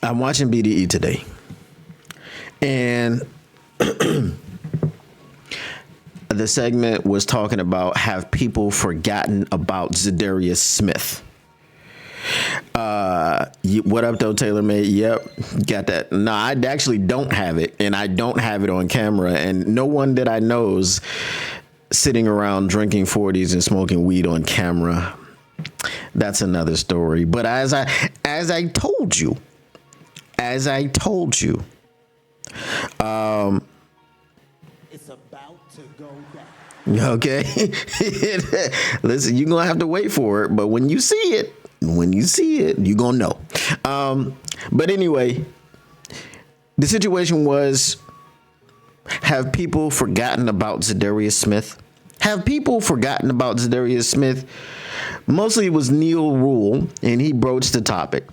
I'm watching BDE today, and the segment was talking about, have people forgotten about Za'Darius Smith? What up though, TaylorMade? Yep, got that. No, I actually don't have it, and I don't have it on camera, and no one that I know is sitting around drinking 40s and smoking weed on camera. That's another story. But as I told you, it's about to go down. Okay. Listen, you're gonna have to wait for it, but when you see it, you're gonna know. But anyway, the situation was, have people forgotten about Za'Darius Smith? Have people forgotten about Za'Darius Smith? Mostly it was Neil Rule, and he broached the topic.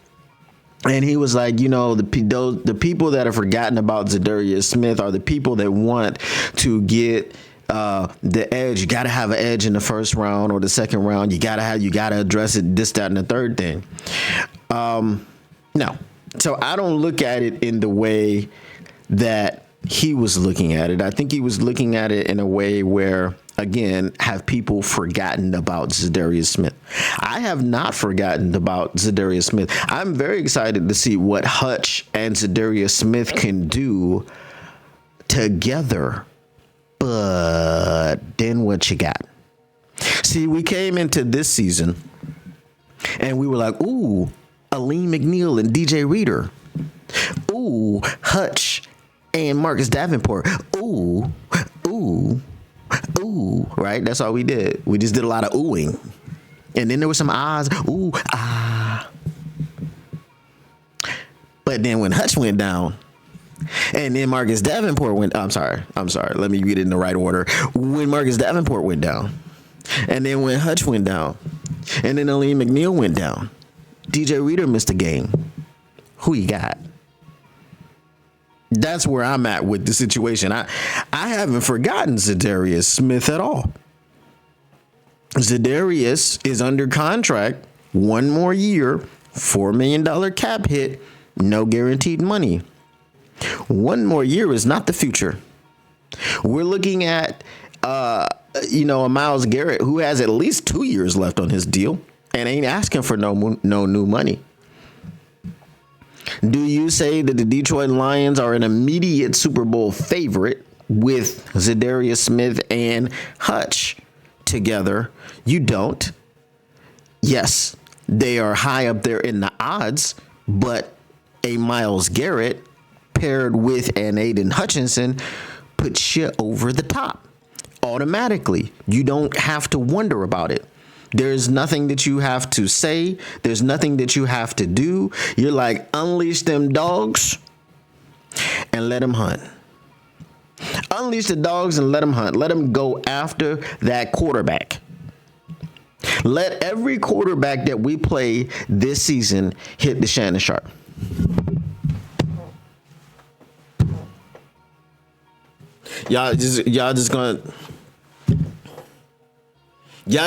And he was like, the people that have forgotten about Za'Darius Smith are the people that want to get the edge. You got to have an edge in the first round or the second round. You got to address it, this, that, and the third thing. No. So I don't look at it in the way that he was looking at it. I think he was looking at it in a way where, again, have people forgotten about Za'Darius Smith? I have not forgotten about Za'Darius Smith. I'm very excited to see what Hutch and Za'Darius Smith can do together. But then what you got? See, we came into this season and we were like, ooh, Aleem McNeil and DJ Reader. Ooh, Hutch and Marcus Davenport. Ooh, right? That's all we did. We just did a lot of oohing. And then there was some ahs. Ooh, ah. But then when Hutch went down, and then Marcus Davenport went, I'm sorry. Let me read it in the right order. When Marcus Davenport went down, and then when Hutch went down, and then Aleem McNeil went down, DJ Reader missed a game. Who you got? That's where I'm at with the situation. I haven't forgotten Za'Darius Smith at all. Za'Darius is under contract, 1 more year, $4 million cap hit, no guaranteed money. 1 more year is not the future. We're looking at, a Myles Garrett who has at least 2 years left on his deal and ain't asking for no new money. Do you say that the Detroit Lions are an immediate Super Bowl favorite with Za'Darius Smith and Hutch together? You don't. Yes, they are high up there in the odds, but a Myles Garrett paired with an Aidan Hutchinson puts you over the top automatically. You don't have to wonder about it. There's nothing that you have to say. There's nothing that you have to do. You're like, unleash them dogs and let them hunt. Unleash the dogs and let them hunt. Let them go after that quarterback. Let every quarterback that we play this season hit the Shannon Sharp. Y'all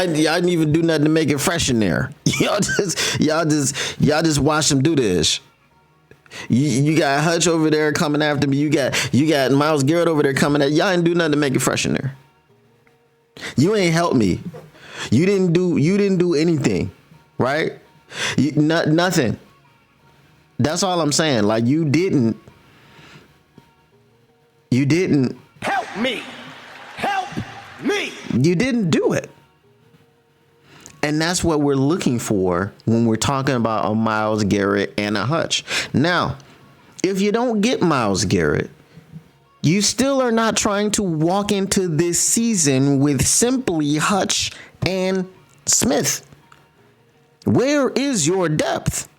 didn't even do nothing to make it fresh in there. Y'all just watch them do this. You got Hutch over there coming after me. You got Myles Garrett over there coming at. Y'all didn't do nothing to make it fresh in there. You ain't helped me. You didn't do anything, right? Nothing. That's all I'm saying. Like you didn't help me. You didn't do it. And that's what we're looking for when we're talking about a Myles Garrett and a Hutch. Now, if you don't get Myles Garrett, you still are not trying to walk into this season with simply Hutch and Smith. Where is your depth?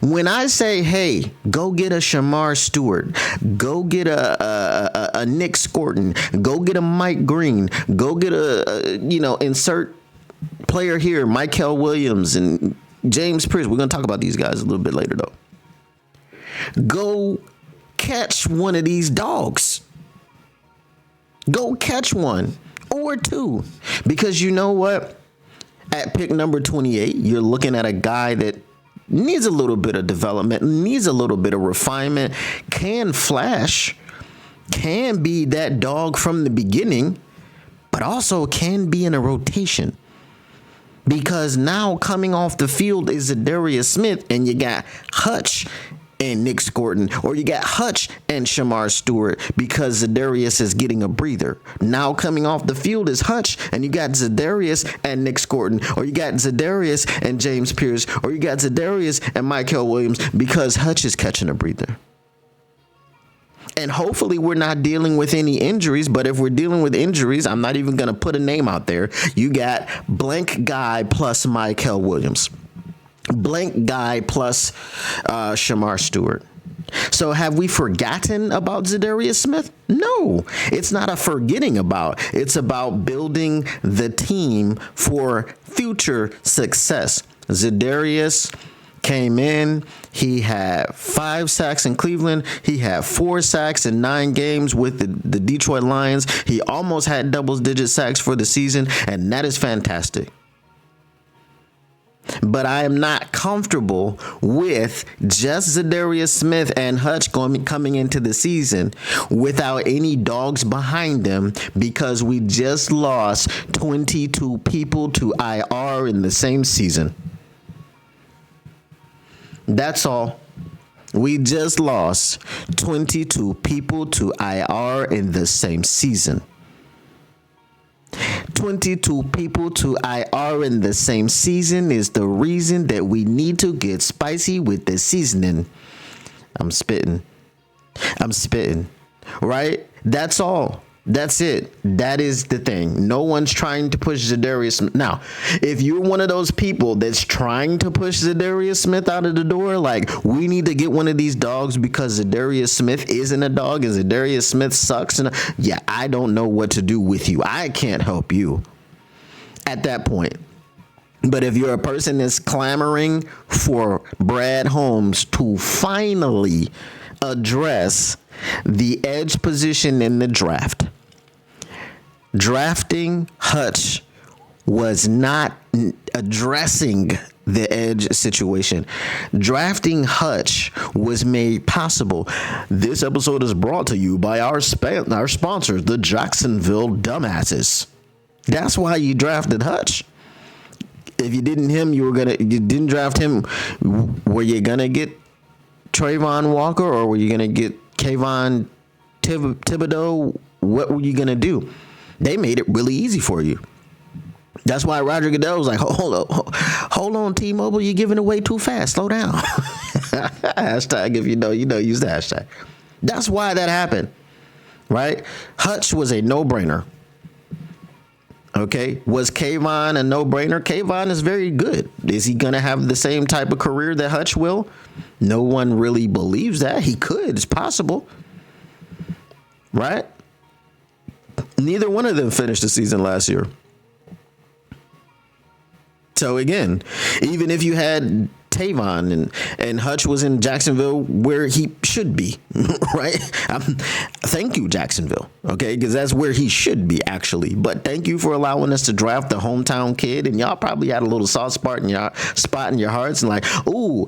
When I say, hey, go get a Shamar Stewart, go get a Nick Scorton, go get a Mike Green, go get insert player here, Michael Williams and James Pierce. We're going to talk about these guys a little bit later, though. Go catch one of these dogs. Go catch one or two. Because you know what? At pick number 28, you're looking at a guy that needs a little bit of development, needs a little bit of refinement, can flash, can be that dog from the beginning, but also can be in a rotation. Because now coming off the field is Za'Darius Smith, and you got Hutch and Nick Scorton, or you got Hutch and Shamar Stewart, because Za'Darius is getting a breather. Now coming off the field is Hutch, and you got Za'Darius and Nick Scorton, or you got Za'Darius and James Pierce, or you got Za'Darius and Michael Williams, because Hutch is catching a breather. And hopefully we're not dealing with any injuries, but if we're dealing with injuries, I'm not even going to put a name out there. You got blank guy plus Michael Williams. Blank guy plus Shamar Stewart. So have we forgotten about Za'Darius Smith? No, it's not a forgetting about. It's about building the team for future success. Za'Darius came in. He had 5 sacks in Cleveland. He had 4 sacks in 9 games with the Detroit Lions. He almost had double-digit sacks for the season, and that is fantastic. But I am not comfortable with just Za'Darius Smith and Hutch coming into the season without any dogs behind them, because we just lost 22 people to IR in the same season. That's all. We just lost 22 people to IR in the same season. 22 people to IR in the same season is the reason that we need to get spicy with the seasoning. I'm spitting, right? That's all. That's it. That is the thing. No one's trying to push Za'Darius Smith. Now, if you're one of those people that's trying to push Za'Darius Smith out of the door, like, we need to get one of these dogs because Za'Darius Smith isn't a dog and Za'Darius Smith sucks. And yeah, I don't know what to do with you. I can't help you at that point. But if you're a person that's clamoring for Brad Holmes to finally address the edge position in the draft, drafting Hutch was not addressing the edge situation. Drafting Hutch was made possible. This episode is brought to you by our sponsors, the Jacksonville Dumbasses. That's why you drafted Hutch. If you didn't draft him, were you gonna get Trayvon Walker, or were you gonna get Kayvon Thibodeau? What were you gonna do? They made it really easy for you. That's why Roger Goodell was like, hold on, T-Mobile, you're giving away too fast. Slow down. Hashtag, if you know, use the hashtag. That's why that happened, right? Hutch was a no-brainer. Okay, was Kayvon a no-brainer? Kayvon is very good. Is he going to have the same type of career that Hutch will? No one really believes that. He could. It's possible. Right? Neither one of them finished the season last year. So again, even if you had Tavon and Hutch was in Jacksonville where he should be, right? Thank you, Jacksonville, okay? Because that's where he should be, actually. But thank you for allowing us to draft the hometown kid, and y'all probably had a little soft spot in your hearts, and like, ooh,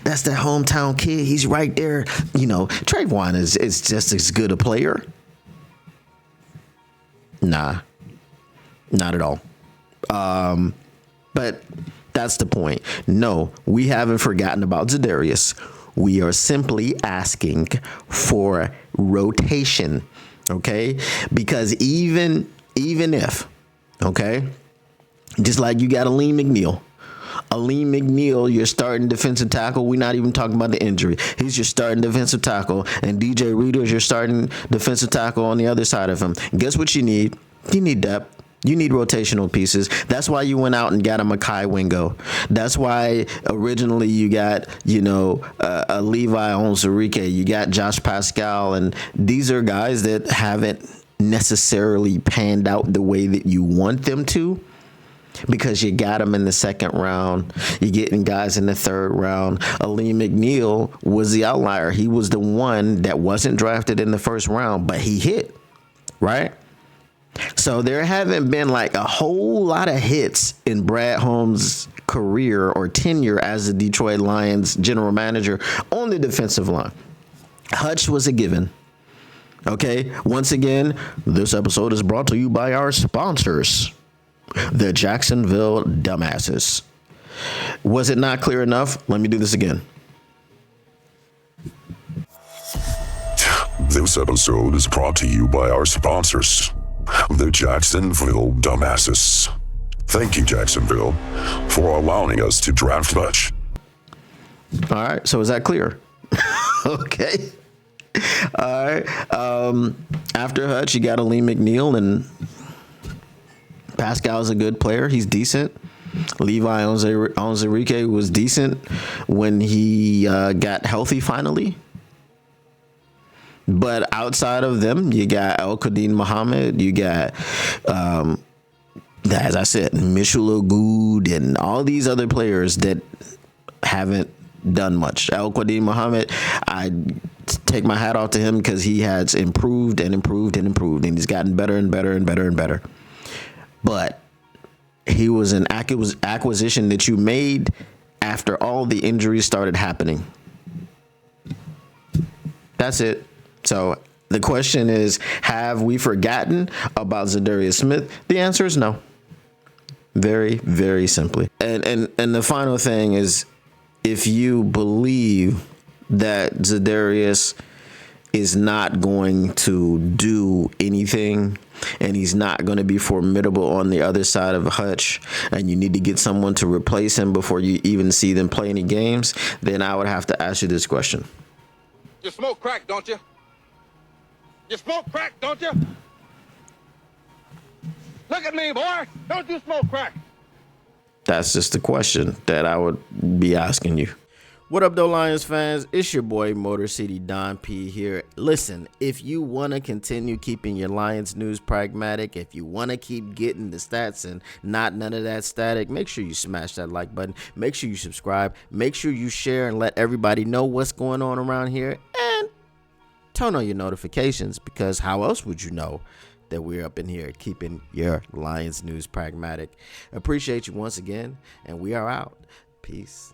that's the hometown kid. He's right there. You know, Trayvon is just as good a player. Nah, not at all. But that's the point. No, we haven't forgotten about Za'Darius. We are simply asking for rotation, okay? Because even if, okay, just like you got Aleem McNeil, your starting defensive tackle. We're not even talking about the injury. He's your starting defensive tackle, and DJ Reader is your starting defensive tackle on the other side of him. Guess what you need? You need depth. You need rotational pieces. That's why you went out and got a Mekhi Wingo. That's why originally you got, a Levi Onwuzurike. You got Josh Pascal. And these are guys that haven't necessarily panned out the way that you want them to, because you got them in the second round. You're getting guys in the third round. Aleem McNeil was the outlier. He was the one that wasn't drafted in the first round, but he hit, right? So there haven't been like a whole lot of hits in Brad Holmes' career or tenure as the Detroit Lions general manager on the defensive line. Hutch was a given. Okay, once again, this episode is brought to you by our sponsors, the Jacksonville Dumbasses. Was it not clear enough? Let me do this again. This episode is brought to you by our sponsors, the Jacksonville Dumbasses. Thank you, Jacksonville, for allowing us to draft Hutch. All right, so is that clear? Okay. All right. After Hutch, you got Aleem McNeil, and Pascal's a good player. He's decent. Levi Onwuzurike was decent when he got healthy finally. But outside of them, you got El-Quadin Muhammad, you got, as I said, Mitchell Good, and all these other players that haven't done much. El-Quadin Muhammad, I take my hat off to him because he has improved and improved and improved, and he's gotten better and better and better and better. But he was an acquisition that you made after all the injuries started happening. That's it. So the question is, have we forgotten about Za'Darius Smith? The answer is no. Very, very simply. And the final thing is, if you believe that Za'Darius is not going to do anything and he's not going to be formidable on the other side of Hutch, and you need to get someone to replace him before you even see them play any games, then I would have to ask you this question. You smoke crack, don't you? You smoke crack, don't you? Look at me, boy. Don't you smoke crack? That's just the question that I would be asking you. What up, though, Lions fans? It's your boy, Motor City Don P here. Listen, if you want to continue keeping your Lions news pragmatic, if you want to keep getting the stats and not none of that static, make sure you smash that like button. Make sure you subscribe. Make sure you share and let everybody know what's going on around here. And turn on your notifications, because how else would you know that we're up in here keeping your Lions news pragmatic? Appreciate you once again, and we are out. Peace.